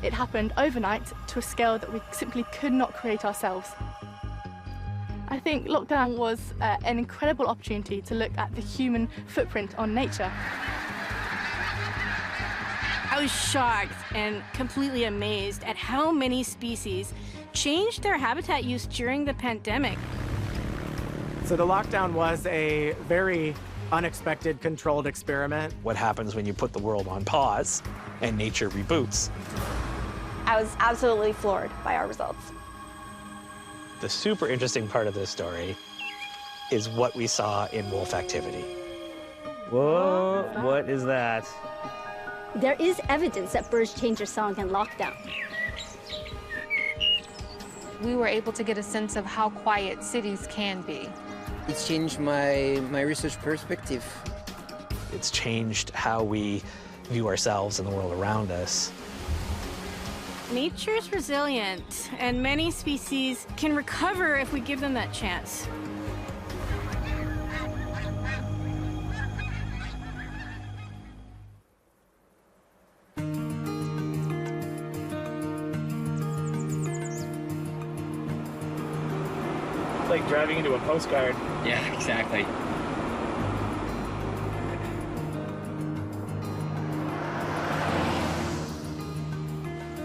It happened overnight to a scale that we simply could not create ourselves. I think lockdown was an incredible opportunity to look at the human footprint on nature. I was shocked and completely amazed at how many species changed their habitat use during the pandemic. So the lockdown was a very unexpected, controlled experiment. What happens when you put the world on pause and nature reboots? I was absolutely floored by our results. The super interesting part of this story is what we saw in wolf activity. Whoa, what is that? There is evidence that birds change their song in lockdown. We were able to get a sense of how quiet cities can be. It's changed my research perspective. It's changed how we view ourselves and the world around us. Nature's resilient, and many species can recover if we give them that chance. Like driving into a postcard. Yeah, exactly.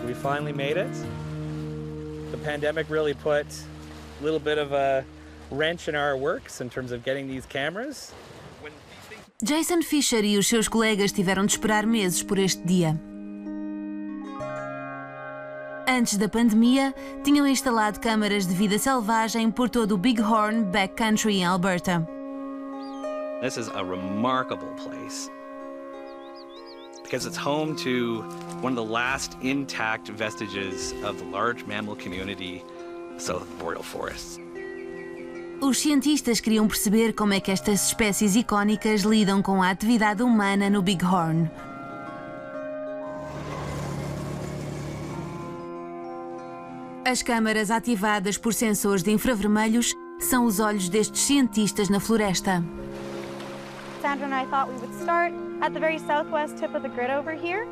We finally made it. The pandemic really put a little bit of a wrench in our works in terms of getting these cameras. Jason Fisher e os seus colegas tiveram de esperar meses por este dia. Antes da pandemia, tinham instalado câmaras de vida selvagem por todo o Bighorn Backcountry em Alberta. This is a remarkable place because it's home to one of the last intact vestiges of the large mammal community south of boreal forests. Os cientistas queriam perceber como é que estas espécies icónicas lidam com a atividade humana no Bighorn. As câmaras ativadas por sensores de infravermelhos são os olhos destes cientistas na floresta. Sandra and I thought we would start at the very southwest tip of the grid over here.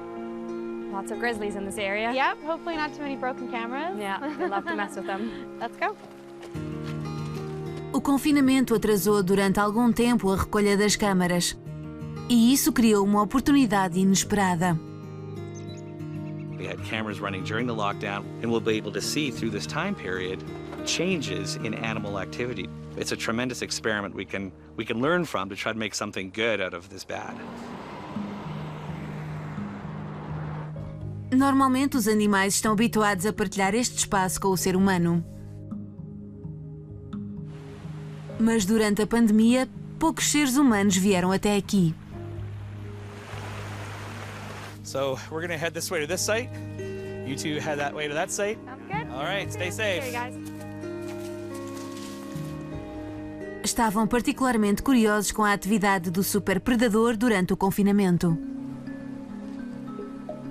Lots of grizzlies in this area. Yep, hopefully not too many broken cameras. Yeah, they love to mess with them. Let's go. O confinamento atrasou durante algum tempo a recolha das câmaras. E isso criou uma oportunidade inesperada. We had cameras running during the lockdown, and we'll be able to see through this time period changes in animal activity. It's a tremendous experiment we can learn from to try to make something good out of this bad. Normalmente os animais estão habituados a partilhar este espaço com o ser humano. Mas durante a pandemia, poucos seres humanos vieram até aqui. So we're gonna head this way to this site. You two head that way to that site. Sounds good. All right, stay safe. Okay, guys. Estavam particularmente curiosos com a atividade do superpredador durante o confinamento.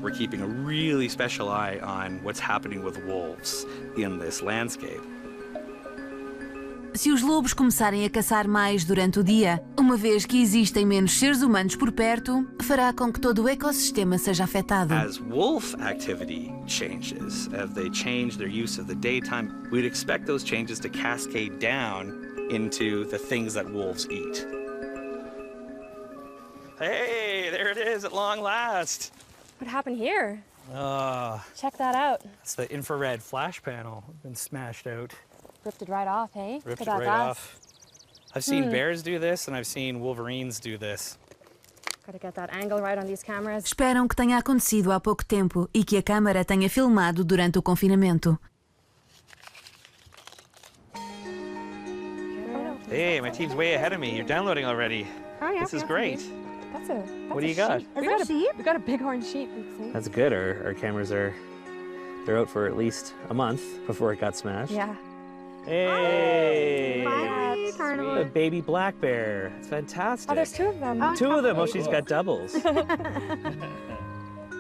We're keeping a really special eye on what's happening with wolves in this landscape. Se os lobos começarem a caçar mais durante o dia, uma vez que existem menos seres humanos por perto, fará com que todo o ecossistema seja afetado. As wolf activity changes, as they change their use of the daytime, we'd expect those changes to cascade down into the things that wolves eat. Hey, there it is at long last. What happened here? Check that out. It's the infrared flash panel. Been smashed out. Ripped it right off, hey? Ripped it right off. I've seen bears do this, and I've seen wolverines do this. Gotta get that angle right on these cameras. Esperam que tenha acontecido há pouco tempo e que a câmara tenha filmado durante o confinamento. Hey, my team's way ahead of me. You're downloading already. Oh, yeah. This is great. What do you got? Is that a sheep? We got a bighorn sheep. That's good. Our cameras they're out for at least a month before it got smashed. Yeah. Hey! Finally, A baby black bear. It's fantastic. Oh, there's two of them. Two of them. Oh, she's got doubles.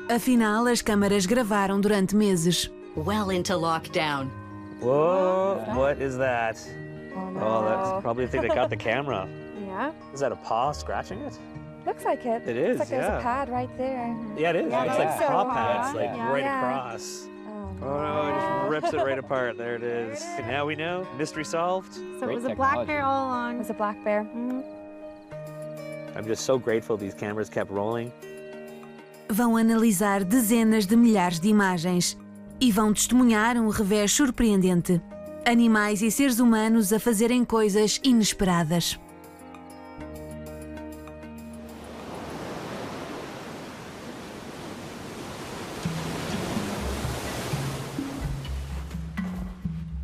Afinal, as câmaras gravaram durante meses. Well into lockdown. Whoa! What is that? Oh, no. Oh, that's probably the thing that got the camera. Yeah. Is that a paw scratching it? Looks like it. It is, Looks like there's yeah. a pad right there. Yeah, it is. Yeah, It's I like think so, paw huh? pads, like Yeah. right Yeah. across. Oh no, it just rips it right apart. There it is. And now we know. Mystery solved. So it was a black bear all along. It was a black bear. I'm just so grateful these cameras kept rolling. Vão analisar dezenas de milhares de imagens e vão testemunhar um revés surpreendente. Animais e seres humanos a fazerem coisas inesperadas.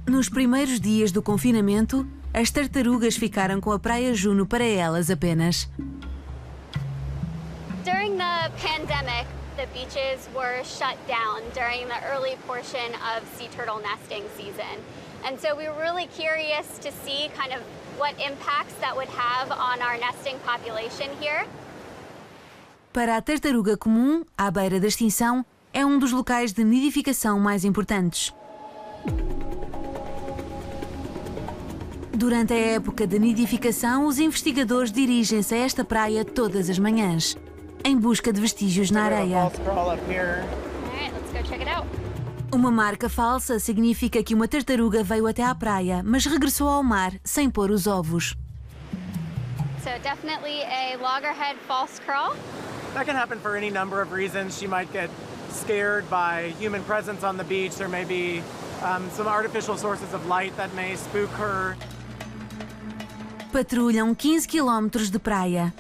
Nos primeiros dias do confinamento, as tartarugas ficaram com a Praia Juno para elas apenas. During the pandemic, the beaches were shut down during the early portion of sea turtle nesting season. And so we were really curious to see kind of what impacts that would have on our nesting population here. Para a tartaruga comum, à beira da extinção, é um dos locais de nidificação mais importantes. Durante a época de nidificação, os investigadores dirigem-se a esta praia todas as manhãs, em busca de vestígios na areia. All right, let's go check it out. Uma marca falsa significa que uma tartaruga veio até à praia, mas regressou ao mar sem pôr os ovos. So definitely a loggerhead false crawl. That can happen for any number of reasons. She might get scared by human presence on the beach. There may be some artificial sources of light that may spook her. Patrulham 15 quilómetros de praia,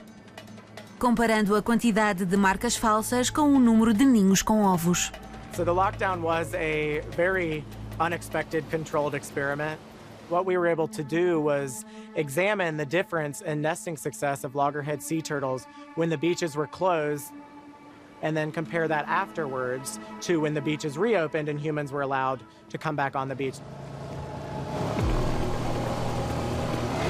comparando a quantidade de marcas falsas com o número de ninhos com ovos. So the lockdown was a very unexpected controlled experiment. What we were able to do was examine the difference in nesting success of loggerhead sea turtles when the beaches were closed, and then compare that afterwards to when the beaches reopened and humans were allowed to come back on the beach.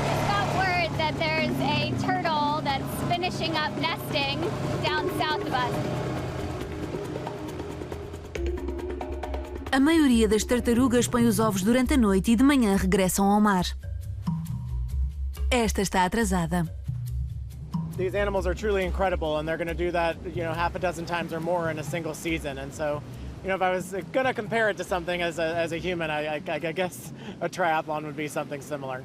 Just got word that there's a turtle that's finishing up nesting down south of us. A maioria das tartarugas põe os ovos durante a noite e de manhã regressam ao mar. Esta está atrasada. These animals are truly incredible, and they're going to do that, half a dozen times or more in a single season. And so, if I was going to compare it to something as a human, I guess a triathlon would be something similar.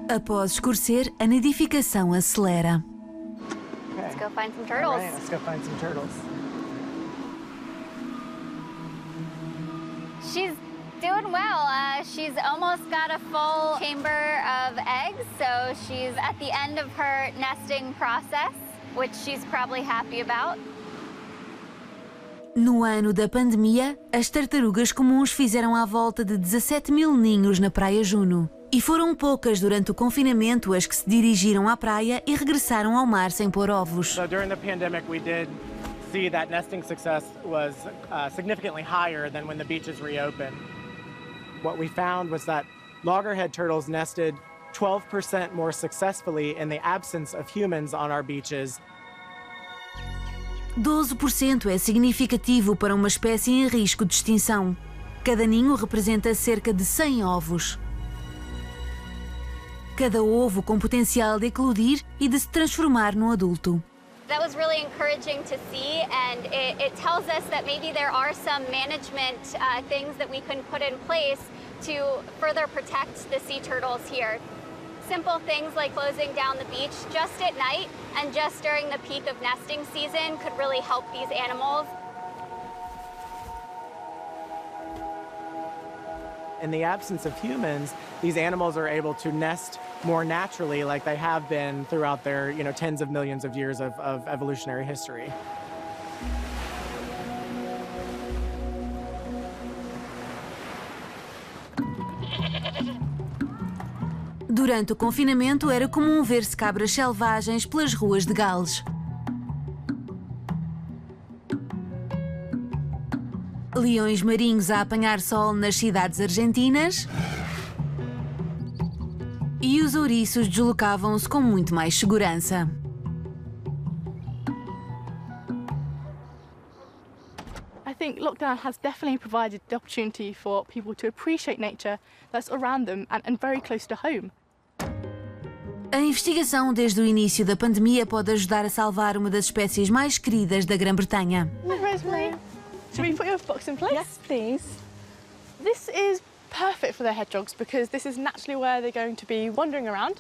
Após escurecer, a nidificação acelera. Let's go find some turtles. All right, let's go find some turtles. She's doing well. She's almost got a full chamber of eggs, so she's at the end of her nesting process, which she's probably happy about. No ano da pandemia, as tartarugas comuns fizeram à volta de 17 mil ninhos na Praia Juno. E foram poucas durante o confinamento as que se dirigiram à praia e regressaram ao mar sem pôr ovos. So during the pandemic, we did see that nesting success was significantly higher than when the beaches reopened. What we found was that loggerhead turtles nested 12% more successfully in the absence of humans on our beaches. 12% é significativo para uma espécie em risco de extinção. Cada ninho representa cerca de 100 ovos. Cada ovo com potencial de eclodir e de se transformar num adulto. That was really encouraging to see, and it tells us that maybe there are some management things that we can put in place to further protect the sea turtles here. Simple things like closing down the beach just at night and just during the peak of nesting season could really help these animals. In the absence of humans, these animals are able to nest more naturally like they have been throughout their, tens of millions of years of evolutionary history. Durante o confinamento era comum ver-se cabras selvagens pelas ruas de Gales. Leões marinhos a apanhar sol nas cidades argentinas e os ouriços deslocavam-se com muito mais segurança. I think lockdown has definitely provided the opportunity for people to appreciate nature that's around them and very close to home. A investigação desde o início da pandemia pode ajudar a salvar uma das espécies mais queridas da Grã-Bretanha. Rosemary, should we put your box in place? Yes, please. This is perfect for the hedgehogs because this is naturally where they're going to be wandering around.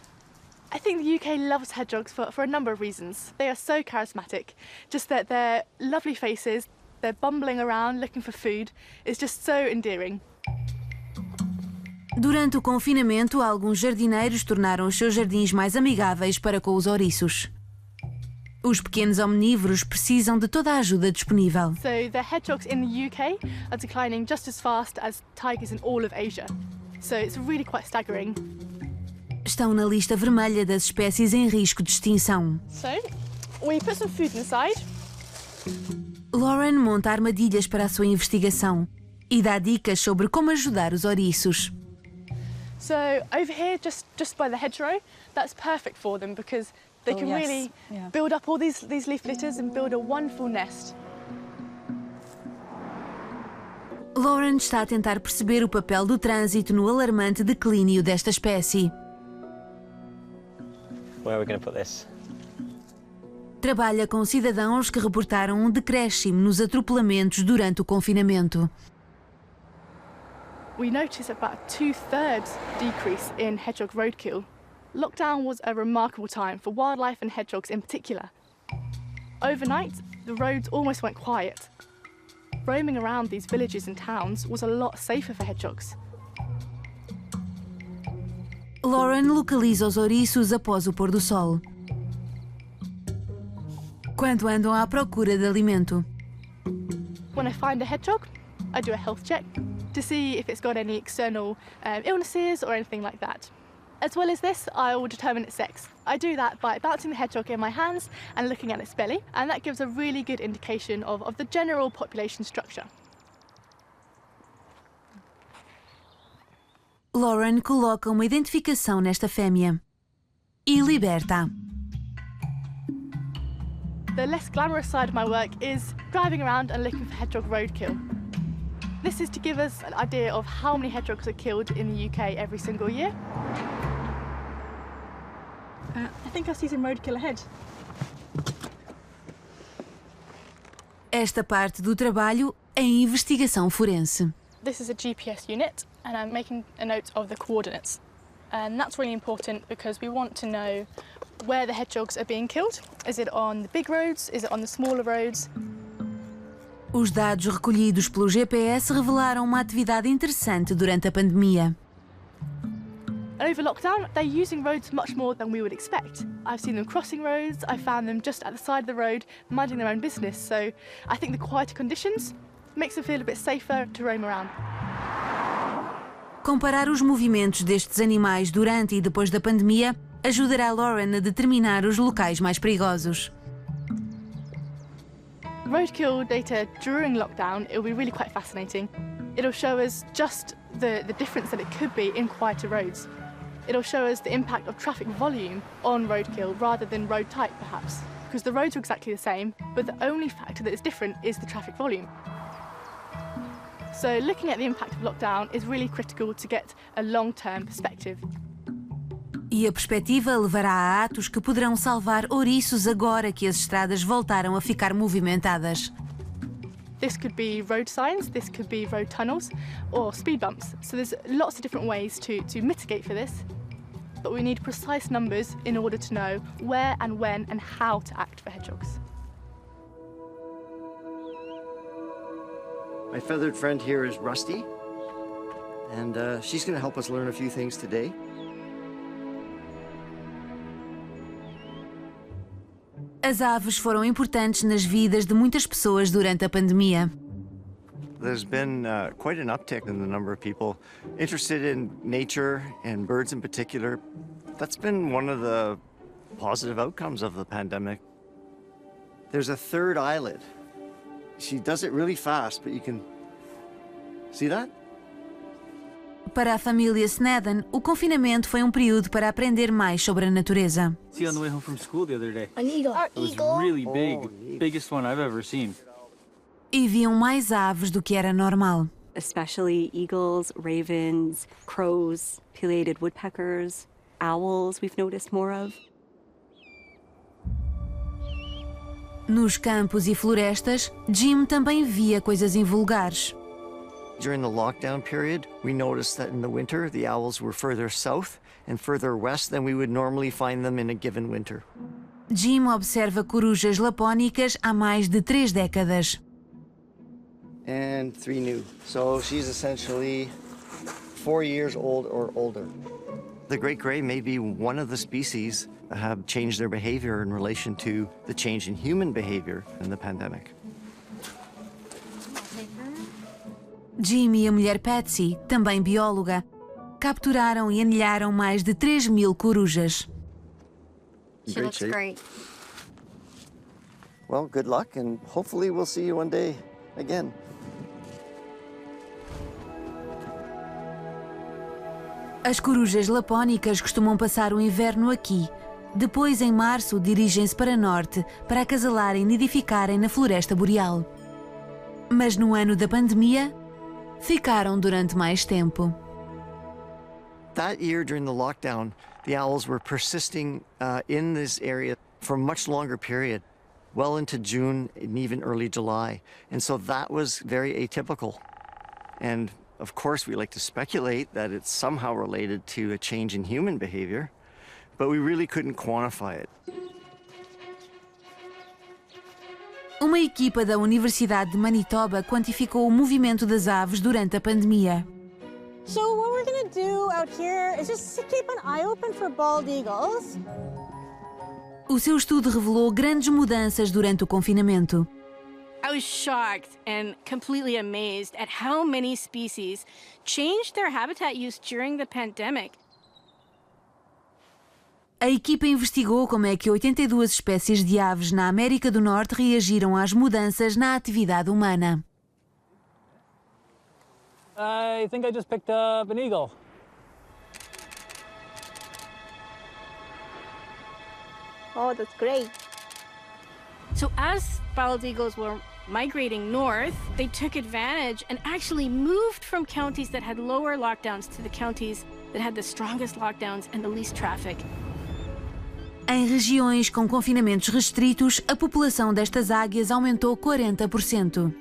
I think the UK loves hedgehogs for a number of reasons. They are so charismatic, just that their lovely faces, they're bumbling around looking for food, is just so endearing. Durante o confinamento, alguns jardineiros tornaram os seus jardins mais amigáveis para com os ouriços. Os pequenos omnívoros precisam de toda a ajuda disponível. So the hedgehogs in the UK are declining just as fast as tigers in all of Asia. So it's really quite staggering. Estão na lista vermelha das espécies em risco de extinção. So we put some food inside. Lauren monta armadilhas para a sua investigação e dá dicas sobre como ajudar os ouriços. So over here, just by the hedgerow, that's perfect for them because they can really build up all these leaf litters and build a wonderful nest. Lauren está a tentar perceber o papel do trânsito no alarmante declínio desta espécie. Where are we going to put this? Trabalha com cidadãos que reportaram um decréscimo nos atropelamentos durante o confinamento. We noticed about a 2/3 decrease in hedgehog roadkill. Lockdown was a remarkable time for wildlife and hedgehogs in particular. Overnight, the roads almost went quiet. Roaming around these villages and towns was a lot safer for hedgehogs. Lauren localiza os ouriços após o pôr do sol, quando andam à procura de alimento. When I find a hedgehog, I do a health check to see if it's got any external illnesses or anything like that. As well as this, I will determine its sex. I do that by bouncing the hedgehog in my hands and looking at its belly, and that gives a really good indication of the general population structure. Lauren coloca uma identificação nesta fêmea e liberta. The less glamorous side of my work is driving around and looking for hedgehog roadkill. This is to give us an idea of how many hedgehogs are killed in the UK every single year. I think I see some roadkill ahead. Esta parte do trabalho é a investigação forense. This is a GPS unit and I'm making a note of the coordinates. And that's really important because we want to know where the hedgehogs are being killed. Is it on the big roads? Is it on the smaller roads? Os dados recolhidos pelo GPS revelaram uma atividade interessante durante a pandemia. Over lockdown, they're using roads much more than we would expect. I've seen them crossing roads, I found them just at the side of the road, minding their own business. So I think the quieter conditions makes them feel a bit safer to roam around. Comparar os movimentos destes animais durante e depois da pandemia ajudará Lauren a determinar os locais mais perigosos. Roadkill data during lockdown, it'll be really quite fascinating. It'll show us just the difference that it could be in quieter roads. It'll show us the impact of traffic volume on roadkill rather than road type, perhaps. Because the roads are exactly the same, but the only factor that is different is the traffic volume. So looking at the impact of lockdown is really critical to get a long-term perspective. E a perspectiva levará a atos que poderão salvar ouriços agora que as estradas voltaram a ficar movimentadas. This could be road signs, this could be road tunnels, or speed bumps. So there's lots of different ways to mitigate for this. But we need precise numbers in order to know where and when and how to act for hedgehogs. My feathered friend here is Rusty, and she's going to help us learn a few things today. As aves foram importantes nas vidas de muitas pessoas durante a pandemia. There's been quite an uptick in the number of people interested in nature and birds in particular. That's been one of the positive outcomes of the pandemic. There's a third eyelid. She does it really fast, but you can see that? Para a família Snedden, o confinamento foi um período para aprender mais sobre a natureza. See on the way home from school the other day. An eagle. It was really big, biggest one I've ever seen. E viam mais aves do que era normal. Especially eagles, ravens, crows, pileated woodpeckers. owls we've noticed more of. Nos campos e florestas, Jim também via coisas invulgares. During the lockdown period, we noticed that in the winter, the owls were further south and further west than we would normally find them in a given winter. Jim observa corujas lapónicas há mais de 3 décadas. And 3 new. So she's essentially 4 years old or older. The great gray may be one of the species that have changed their behavior in relation to the change in human behavior in the pandemic. Jim e a mulher Patsy, também bióloga, capturaram e anilharam mais de 3.000 corujas. She looks great. Well, good luck, and hopefully we'll see you one day again. As corujas lapónicas costumam passar o inverno aqui. Depois, em março, dirigem-se para norte para acasalarem e nidificarem na floresta boreal. Mas no ano da pandemia, ficaram durante mais tempo. That year, during the lockdown, the owls were persisting in this area for a much longer period, well into June and even early July. And so that was very atypical. And of course, we like to speculate that it's somehow related to a change in human behavior, but we really couldn't quantify it. Uma equipa da Universidade de Manitoba quantificou o movimento das aves durante a pandemia. So what we're going to do out here is just keep an eye open for bald eagles. O seu estudo revelou grandes mudanças durante o confinamento. I was shocked and completely amazed at how many species changed their habitat use during the pandemic. A equipa investigou como é que 82 espécies de aves na América do Norte reagiram às mudanças na atividade humana. I think I just picked up an eagle. Oh, that's great. So as bald eagles were migrating north, they took advantage and actually moved from counties that had lower lockdowns to the counties that had the strongest lockdowns and the least traffic. Em regiões com confinamentos restritos, a população destas águias aumentou 40%.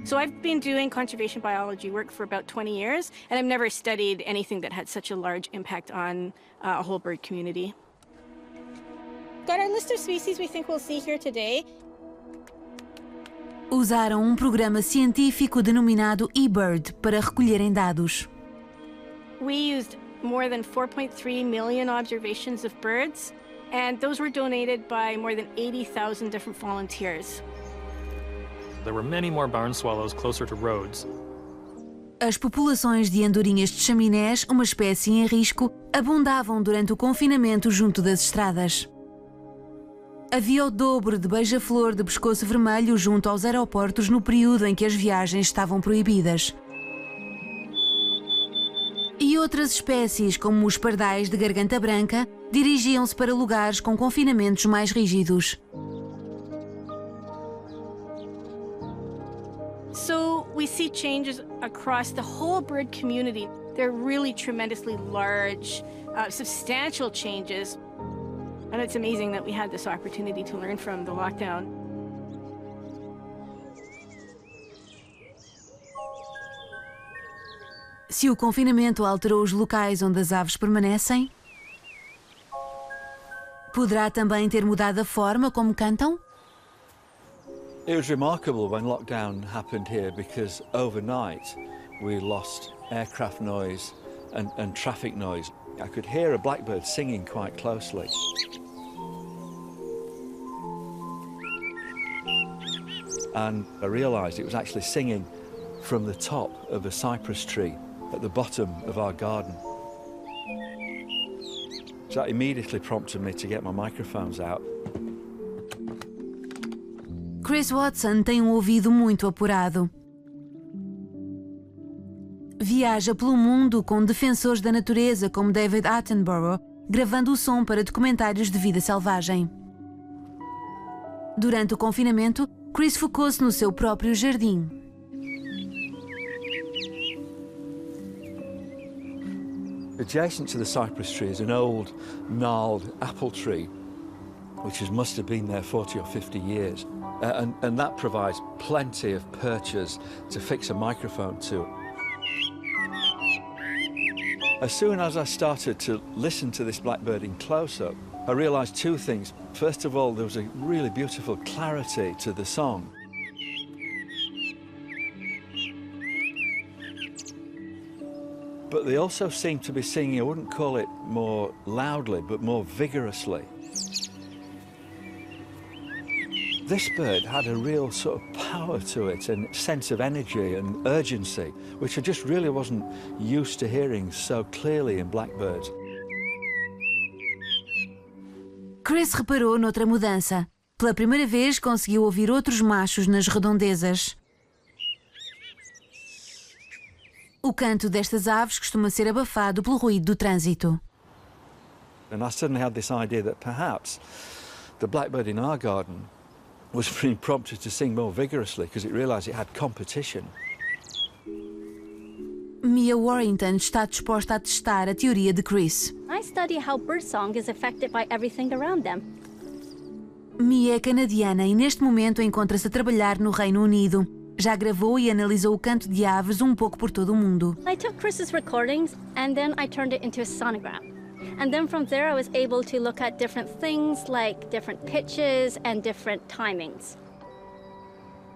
So I've been doing conservation biology work for about 20 years, and I've never studied anything that had such a large impact on a whole bird community. Got our list of species we think we'll see here today. Usaram um programa científico denominado eBird para recolherem dados. We used more than 4.3 million observations of birds, and those were donated by more than 80,000 different volunteers. There were many more barn swallows closer to roads. As populações de andorinhas de chaminés, uma espécie em risco, abundavam durante o confinamento junto das estradas. Havia o dobro de beija-flor de pescoço vermelho junto aos aeroportos no período em que as viagens estavam proibidas. E outras espécies, como os pardais de garganta branca, dirigiam-se para lugares com confinamentos mais rígidos. So we see changes across the whole bird community. They're really tremendously large, substantial changes. And it's amazing that we had this opportunity to learn from the lockdown. Se o confinamento alterou os locais onde as aves permanecem, poderá também ter mudado a forma como cantam? It was remarkable when lockdown happened here because overnight we lost aircraft noise and traffic noise. I could hear a blackbird singing quite closely. And I realised it was actually singing from the top of a cypress tree at the bottom of our garden. So that immediately prompted me to get my microphones out. Chris Watson tem um ouvido muito apurado. Viaja pelo mundo com defensores da natureza como David Attenborough, gravando o som para documentários de vida selvagem. Durante o confinamento, Chris focou-se no seu próprio jardim. Adjacent to the cypress tree is an old, gnarled apple tree, which must have been there 40 or 50 years. And that provides plenty of perches to fix a microphone to. As soon as I started to listen to this blackbird in close-up, I realised two things. First of all, there was a really beautiful clarity to the song. But they also seemed to be singing, I wouldn't call it more loudly, but more vigorously. This bird had a real sort of power to it and sense of energy and urgency, which I just really wasn't used to hearing so clearly in blackbirds. Chris reparou noutra mudança. Pela primeira vez conseguiu ouvir outros machos nas redondezas. O canto destas aves costuma ser abafado pelo ruído do trânsito. And I suddenly had this idea that perhaps the blackbird in our garden was being prompted to sing more vigorously because it realised it had competition. Mia Warrington está disposta a testar a teoria de Chris. I study how birdsong is affected by everything around them. Mia é canadiana e neste momento encontra-se a trabalhar no Reino Unido. Já gravou e analisou o canto de aves pouco por todo o mundo. I took Chris's recordings and then I turned it into a sonogram. And then from there I was able to look at different things like different pitches and different timings.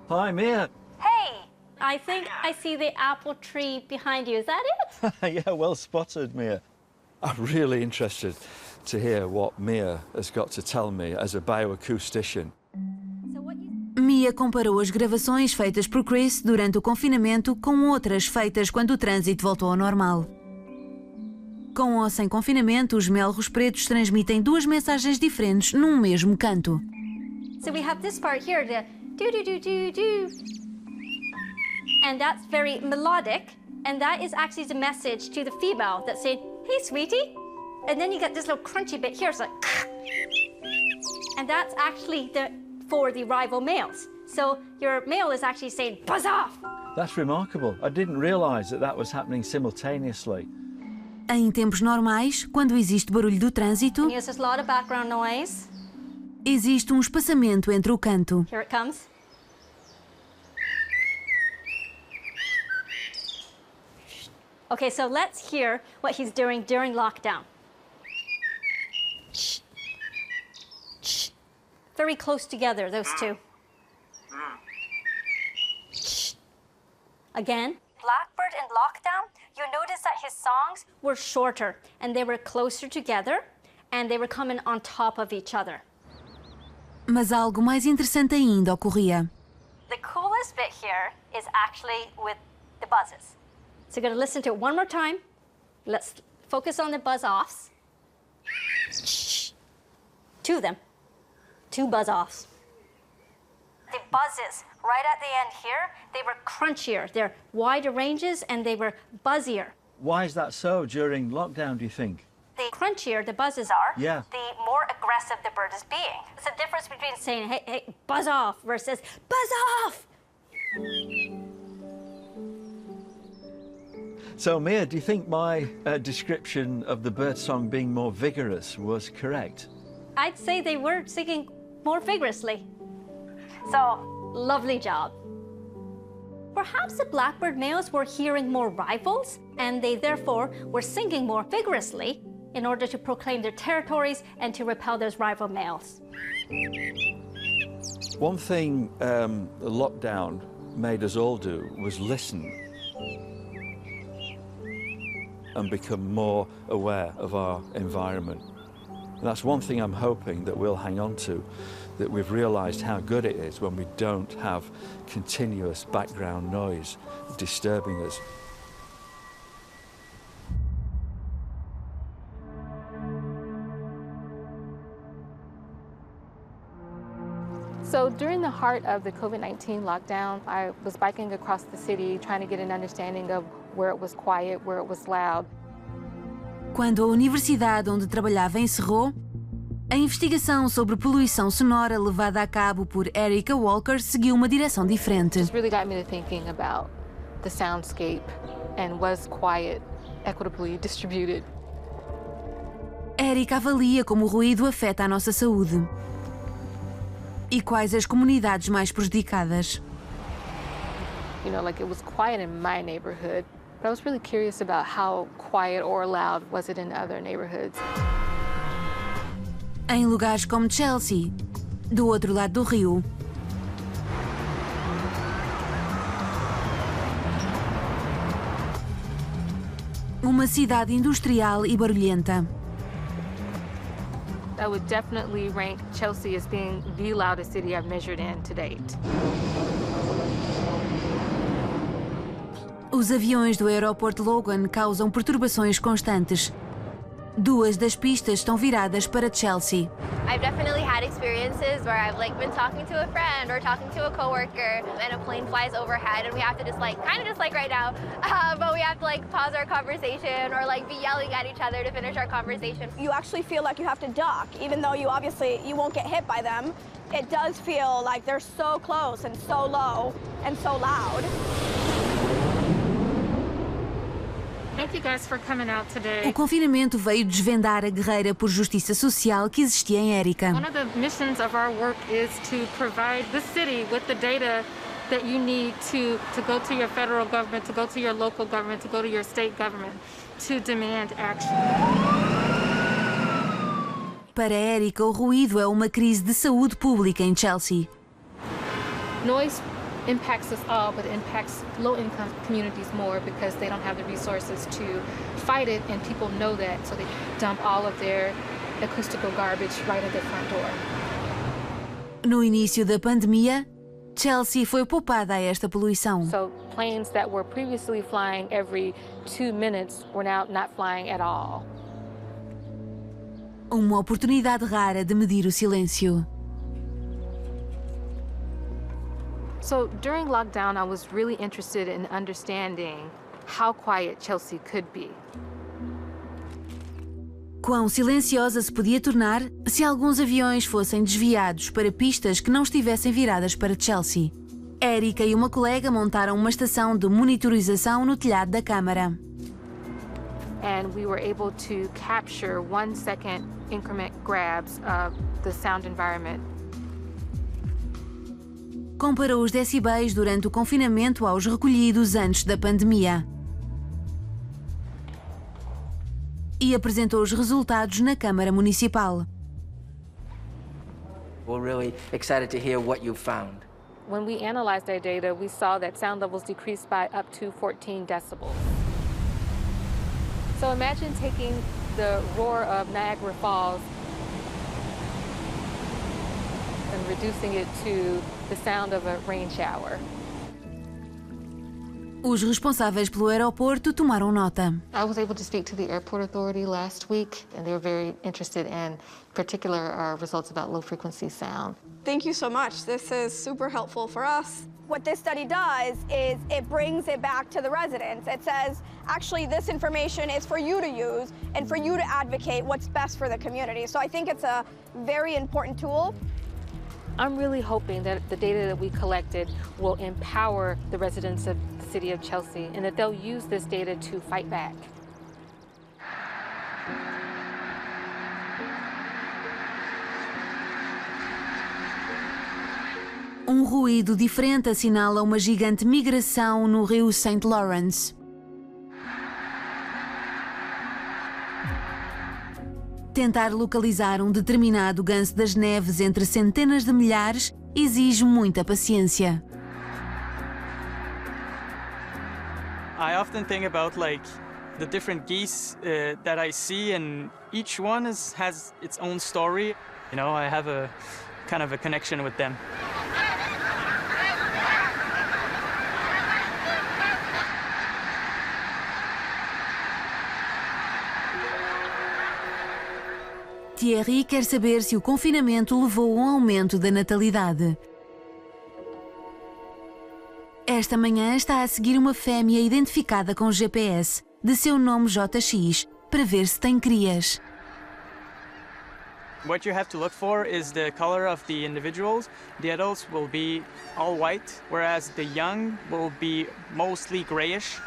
Hi, Mia. Hey! I think I see the apple tree behind you. Is that it? Yeah, well spotted, Mia. I'm really interested to hear what Mia has got to tell me as a bioacoustician. Mia comparou as gravações feitas por Chris durante o confinamento com outras feitas quando o trânsito voltou ao normal. Com ou sem confinamento, os melros pretos transmitem duas mensagens diferentes num mesmo canto. So we have this part here, the do-do-do-do-do. And that's very melodic, and that is actually the message to the female that's saying, hey, sweetie. And then you get this little crunchy bit here, it's like, and that's actually for the rival males. So your male is actually saying, buzz off. That's remarkable. I didn't realise that that was happening simultaneously. Em tempos normais, quando existe barulho do trânsito, There's a lot of background noise. Existe espaçamento entre o canto. Here it comes. Okay, so let's hear what he's doing during lockdown. Very close together, those two. Again. Blackbird in lockdown, you notice that his songs were shorter and they were closer together and they were coming on top of each other. Mas algo mais interessante ainda ocorria. The coolest bit here is actually with the buzzes. So you're going to listen to it one more time. Let's focus on the buzz-offs. Two of them. Two buzz-offs. The buzzes, right at the end here, they were crunchier. They're wider ranges and they were buzzier. Why is that so during lockdown, do you think? The crunchier the buzzes are, yeah, the more aggressive the bird is being. It's a difference between saying, hey, hey, buzz off, versus buzz off! So, Mia, do you think my description of the birdsong being more vigorous was correct? I'd say they were singing more vigorously. So, lovely job. Perhaps the blackbird males were hearing more rivals, and they therefore were singing more vigorously in order to proclaim their territories and to repel those rival males. One thing the lockdown made us all do was listen and become more aware of our environment. And that's one thing I'm hoping that we'll hang on to, that we've realised how good it is when we don't have continuous background noise disturbing us. So during the heart of the COVID-19 lockdown, I was biking across the city trying to get an understanding of where it was quiet, where it was loud. Quando a universidade onde trabalhava encerrou, a investigação sobre poluição sonora levada a cabo por Erica Walker seguiu uma direção diferente. It really got me to thinking about the soundscape and was quiet equitably distributed Érica avalia como o ruído afeta a nossa saúde. E quais as comunidades mais prejudicadas? You know, like it was quiet in my neighborhood, but I was really curious about how quiet or loud was it in other neighborhoods. Em lugares como Chelsea, do outro lado do rio. Uma cidade industrial e barulhenta. I would definitely rank Chelsea as being the loudest city I've measured in to date. Os aviões do aeroporto Logan causam perturbações constantes. Duas das pistas estão viradas para Chelsea. I've definitely had experiences where I've been talking to a friend or talking to a coworker and a plane flies overhead and we have to just kind of just like right now, but we have to pause our conversation or be yelling at each other to finish our conversation. You actually feel like you have to duck, even though you won't get hit by them. It does feel like they're so close and so low and so loud. Thank you guys for coming out today. O confinamento veio desvendar a guerreira por justiça social que existia em Érica. One of the missions of our work is to provide the city with the data that you need to go to your federal government, to go to your local government, to go to your state government, to demand action. Para Érica, o ruído é uma crise de saúde pública em Chelsea. Noise impacts us all, but it impacts low-income communities more because they don't have the resources to fight it, and people know that, so they dump all of their acoustical garbage right at the front door. No início da pandemia, Chelsea foi poupada a esta poluição. So planes that were previously flying every 2 minutes were now not flying at all. Uma oportunidade rara de medir o silêncio. So during lockdown, I was really interested in understanding how quiet Chelsea could be. Quão silenciosa se podia tornar se alguns aviões fossem desviados para pistas que não estivessem viradas para Chelsea. Érica e uma colega montaram uma estação de monitorização no telhado da Câmara. And we were able to capture 1-second increment grabs of the sound environment. Comparou os decibéis durante o confinamento aos recolhidos antes da pandemia. E apresentou os resultados na Câmara Municipal. We're really excited to hear what you found. When we analyzed our data, we saw that sound levels decreased by up to 14 decibels. So imagine taking the roar of Niagara Falls and reducing it to the sound of a rain shower. Os responsáveis pelo aeroporto tomaram nota. I was able to speak to the airport authority last week, and they were very interested in particular our results about low frequency sound. Thank you so much. This is super helpful for us. What this study does is it brings it back to the residents. It says, actually, this information is for you to use and for you to advocate what's best for the community. So I think it's a very important tool. I'm really hoping that the data that we collected will empower the residents of the city of Chelsea and that they'll use this data to fight back. Ruído diferente assinala uma gigante migração no rio St. Lawrence. Tentar localizar determinado ganso das neves entre centenas de milhares exige muita paciência. I often think about the different geese that I see, and each one has its own story. You know, I have a kind of a connection with them. Thierry quer saber se o confinamento levou a um aumento da natalidade. Esta manhã está a seguir uma fêmea identificada com GPS, de seu nome JX, para ver se tem crias. What you have to look for is the color of the individuals. The adults will be all white, whereas the young will be mostly grayish.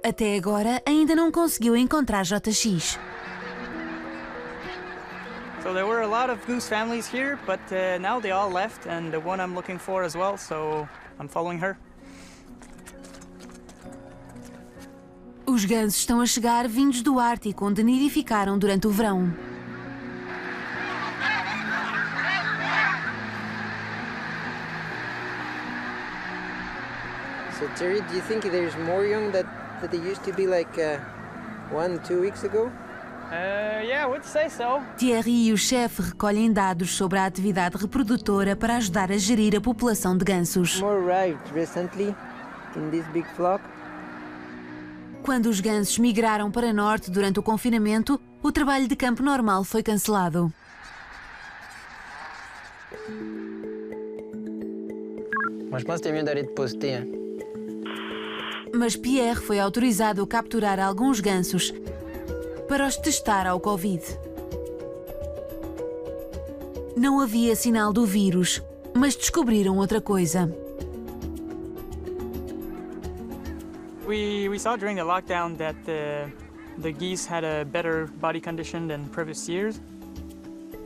Até agora, ainda não conseguiu encontrar JX. So there were a lot of goose families here, but now they all left, and the one I'm looking for as well, so I'm following her. Os gansos estão a chegar vindos do Ártico, onde nidificaram durante o verão. So Terry, do you think there's more young that they used to be like 1-2 weeks ago? Yeah, I would say so. Thierry e o chefe recolhem dados sobre a atividade reprodutora para ajudar a gerir a população de gansos. More arrived recently in this big flock. Quando os gansos migraram para norte durante o confinamento, o trabalho de campo normal foi cancelado. Moi, je pense que c'était mieux d'aller te poster. Hein? Mas Pierre foi autorizado a capturar alguns gansos para os testar ao Covid. Não havia sinal do vírus, mas descobriram outra coisa. We saw during the lockdown that the geese had a better body condition than previous years.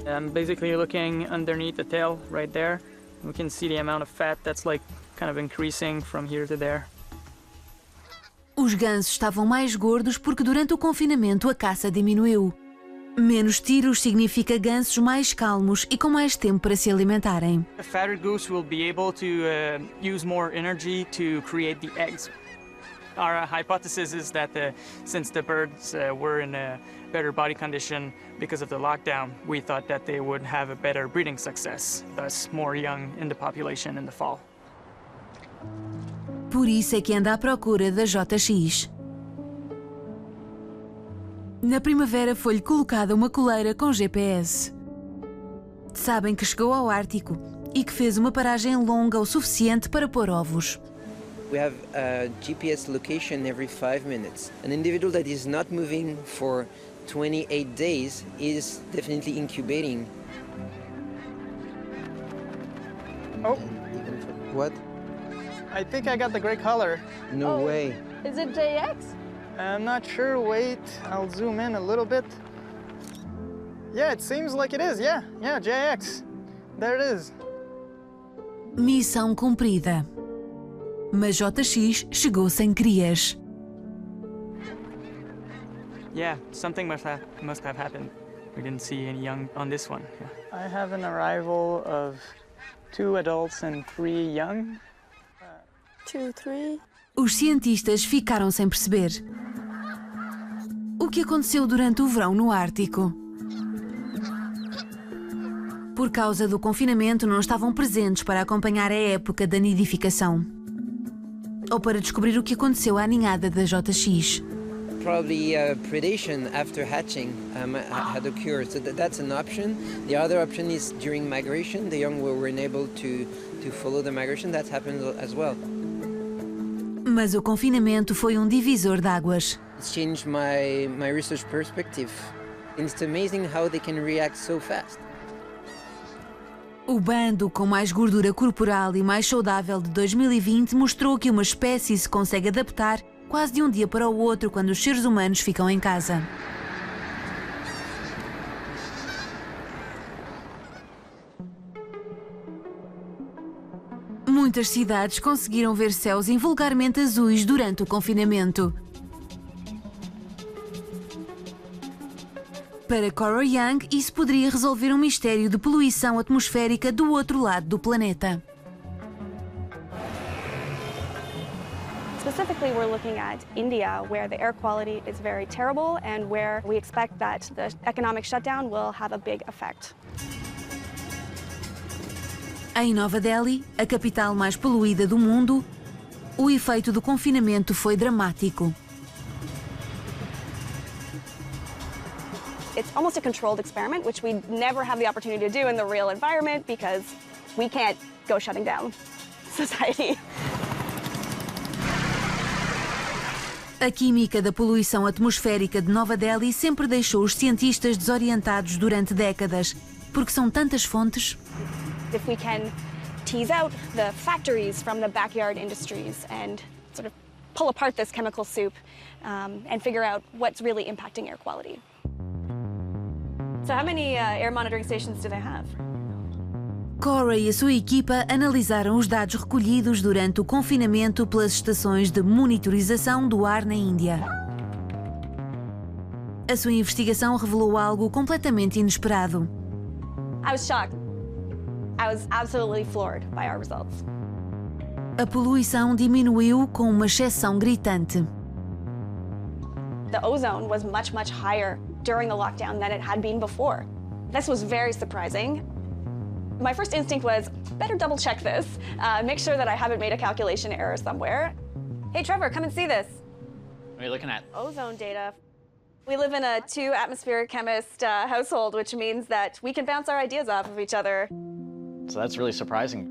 I'm basically looking underneath the tail right there. We can see the amount of fat that's like kind of increasing from here to there. Os gansos estavam mais gordos porque durante o confinamento a caça diminuiu. Menos tiros significa gansos mais calmos e com mais tempo para se alimentarem. A fatter goose will be able to use more energy to create the eggs. Our hypothesis is that since the birds were in a better body condition because of the lockdown, we thought that they would have a better breeding success, thus more young in the population in the fall. Por isso é que anda à procura da JX. Na primavera foi-lhe colocada uma coleira com GPS. Sabem que chegou ao Ártico e que fez uma paragem longa o suficiente para pôr ovos. We have a GPS location every 5 minutes. An individual that is not moving for 28 days is definitely incubating. Oh. What? I think I got the gray color. No way. Is it JX? I'm not sure. Wait, I'll zoom in a little bit. Yeah, it seems like it is. Yeah, JX. There it is. Missão cumprida. Mas JX chegou sem crias. Yeah, something must have happened. We didn't see any young on this one. Yeah. I have an arrival of 2 adults and 3 young. 2, 3. Os cientistas ficaram sem perceber. O que aconteceu durante o verão no Ártico? Por causa do confinamento, não estavam presentes para acompanhar a época da nidificação. Ou para descobrir o que aconteceu à ninhada da JX. Probably predation after hatching had occurred, so that's an option. The other option is during migration, the young were unable to follow the migration. That happened as well. Mas o confinamento foi um divisor de águas. It's changed my research perspective. It's amazing how they can react so fast. O bando com mais gordura corporal e mais saudável de 2020 mostrou que uma espécie se consegue adaptar quase de um dia para o outro quando os seres humanos ficam em casa. Muitas cidades conseguiram ver céus invulgarmente azuis durante o confinamento. Para Cora Young, isso poderia resolver um mistério de poluição atmosférica do outro lado do planeta. Specifically, we're looking at India, where the air quality is very terrible and where we expect that the economic shutdown will have a big effect. Em Nova Delhi, a capital mais poluída do mundo, o efeito do confinamento foi dramático. It's almost a controlled experiment, which we never have the opportunity to do in the real environment because we can't go shutting down society. A química da poluição atmosférica de Nova Delhi sempre deixou os cientistas desorientados durante décadas, porque são tantas fontes. If we can tease out the factories from the backyard industries and sort of pull apart this chemical soup and figure out what's really impacting air quality. So how many air monitoring stations do they have? Cora e a sua equipa analisaram os dados recolhidos durante o confinamento pelas estações de monitorização do ar na Índia. A sua investigação revelou algo completamente inesperado. I was shocked. I was absolutely floored by our results. A poluição diminuiu com uma exceção gritante. The ozone was much, much higher during the lockdown than it had been before. This was very surprising. My first instinct was, better double check this, make sure that I haven't made a calculation error somewhere. Hey, Trevor, come and see this. What are you looking at? Ozone data. We live in a 2-atmospheric chemist household, which means that we can bounce our ideas off of each other. So that's really surprising.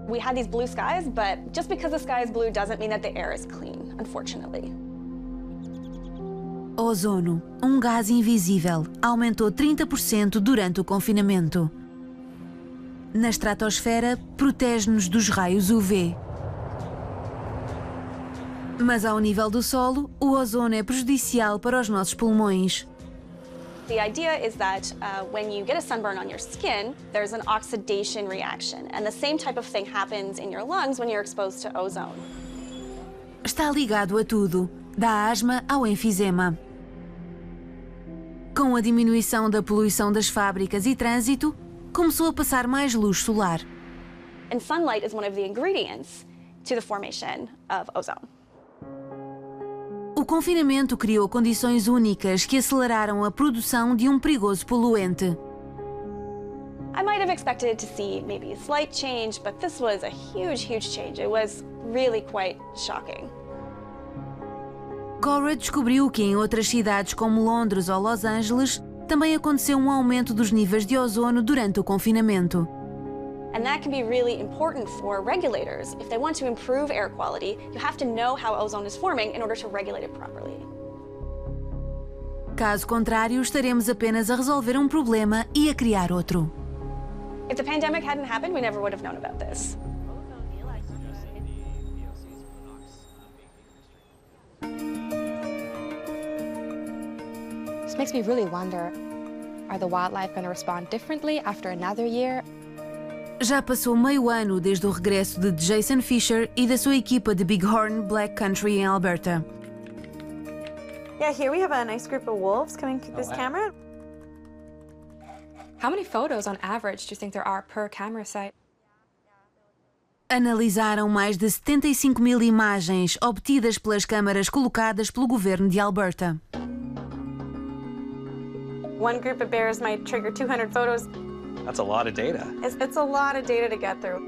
We had these blue skies, but just because the sky is blue doesn't mean that the air is clean, unfortunately. Ozono, gás invisível, aumentou 30% durante o confinamento. Na estratosfera, protege-nos dos raios UV. Mas ao nível do solo, o ozono é prejudicial para os nossos pulmões. The idea is that when you get a sunburn on your skin, there's an oxidation reaction, and the same type of thing happens in your lungs when you're exposed to ozone. Está ligado a tudo, da asma ao enfisema. Com a diminuição da poluição das fábricas e trânsito, começou a passar mais luz solar. And sunlight is one of the ingredients to the formation of ozone. O confinamento criou condições únicas que aceleraram a produção de perigoso poluente. I might have expected to see maybe a slight change, but this was a huge, huge change. It was really quite shocking. Cora descobriu que em outras cidades como Londres ou Los Angeles também aconteceu aumento dos níveis de ozono durante o confinamento. And that can be really important for regulators. If they want to improve air quality, you have to know how ozone is forming in order to regulate it properly. Caso contrário, estaremos apenas a resolver problema e a criar outro. If the pandemic hadn't happened, we never would have known about this. This makes me really wonder, are the wildlife going to respond differently after another year? Já passou meio ano desde o regresso de Jason Fisher e da sua equipa de Bighorn Black Country em Alberta. Yeah, here we have a nice group of wolves coming through this camera. How many photos on average do you think there are per camera site? Analisaram mais de 75.000 imagens obtidas pelas câmaras colocadas pelo governo de Alberta. One group of bears might trigger 200 photos. That's a lot of data. It's a lot of data to get through.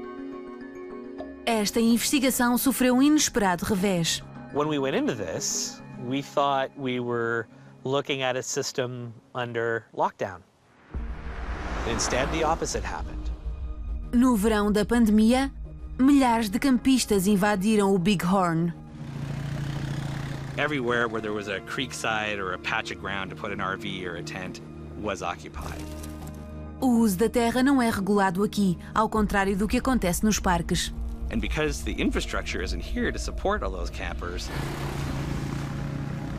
Esta investigação sofreu inesperado revés. When we went into this, we thought we were looking at a system under lockdown. Instead, the opposite happened. No verão da pandemia, milhares de campistas invadiram o Bighorn. Everywhere where there was a creekside or a patch of ground to put an RV or a tent was occupied. O uso da terra não é regulado aqui, ao contrário do que acontece nos parques. And because the infrastructure isn't here to support all those campers,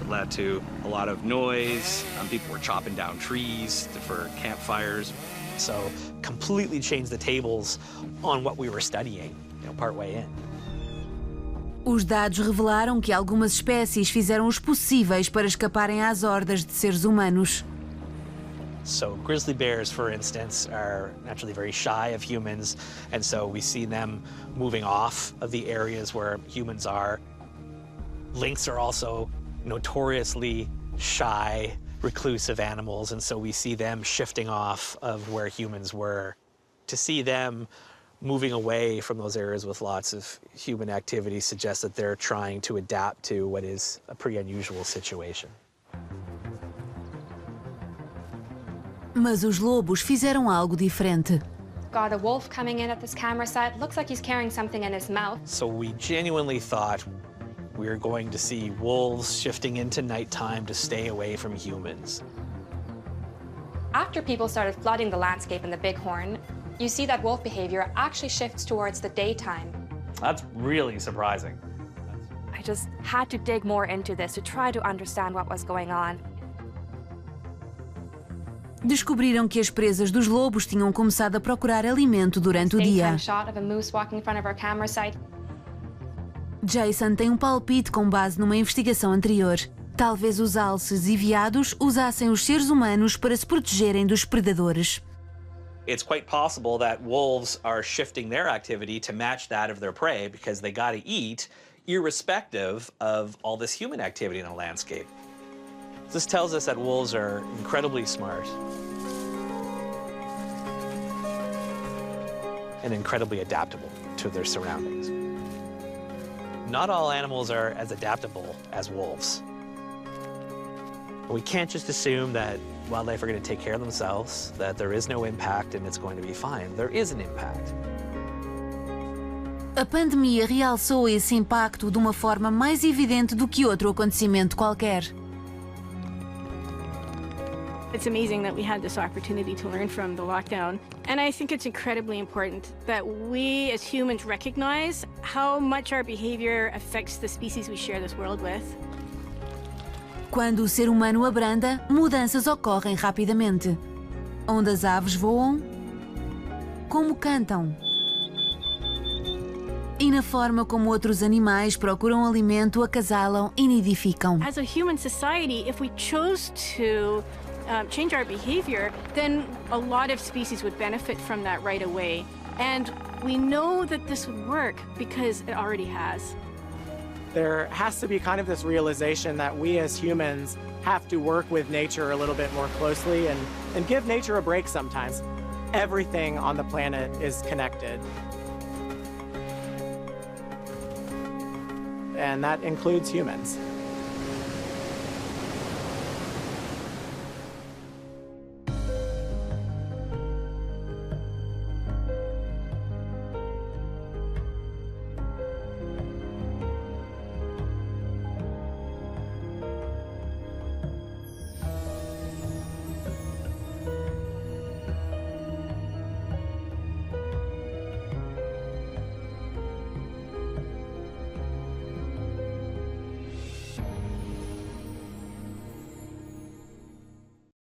it led to a lot of noise. People were chopping down trees for campfires. So completely changed the tables on what we were studying, partway in. Os dados revelaram que algumas espécies fizeram os possíveis para escaparem às hordas de seres humanos. So grizzly bears, for instance, are naturally very shy of humans, and so we see them moving off of the areas where humans are. Lynx are also notoriously shy, reclusive animals, and so we see them shifting off of where humans were. To see them moving away from those areas with lots of human activity suggests that they're trying to adapt to what is a pretty unusual situation. Mas os lobos fizeram algo diferente. Got a wolf coming in at this camera site. Looks like he's carrying something in his mouth. So we genuinely thought we were going to see wolves shifting into nighttime to stay away from humans. After people started flooding the landscape in the Bighorn, you see that wolf behavior actually shifts towards the daytime. That's really surprising. I just had to dig more into this to try to understand what was going on. Descobriram que as presas dos lobos tinham começado a procurar alimento durante o dia. Jason tem um palpite com base numa investigação anterior. Talvez os alces e veados usassem os seres humanos para se protegerem dos predadores. It's quite possible that wolves are shifting their activity to match that of their prey because they got to eat, irrespective of all this human activity in the landscape. This tells us that wolves are incredibly smart and incredibly adaptable to their surroundings. Not all animals are as adaptable as wolves. We can't just assume that wildlife are going to take care of themselves, that there is no impact and it's going to be fine. There is an impact. A pandemia realçou esse impacto de uma forma mais evidente do que outro acontecimento qualquer. It's amazing that we had this opportunity to learn from the lockdown. And I think it's incredibly important that we as humans recognize how much our behavior affects the species we share this world with. Quando o ser humano abranda, mudanças ocorrem rapidamente. Onde as aves voam, como cantam. E na forma como outros animais procuram alimento, acasalam e nidificam. As a human society, if we chose to change our behavior, then a lot of species would benefit from that right away. And we know that this would work because it already has. There has to be kind of this realization that we as humans have to work with nature a little bit more closely and give nature a break sometimes. Everything on the planet is connected. And that includes humans.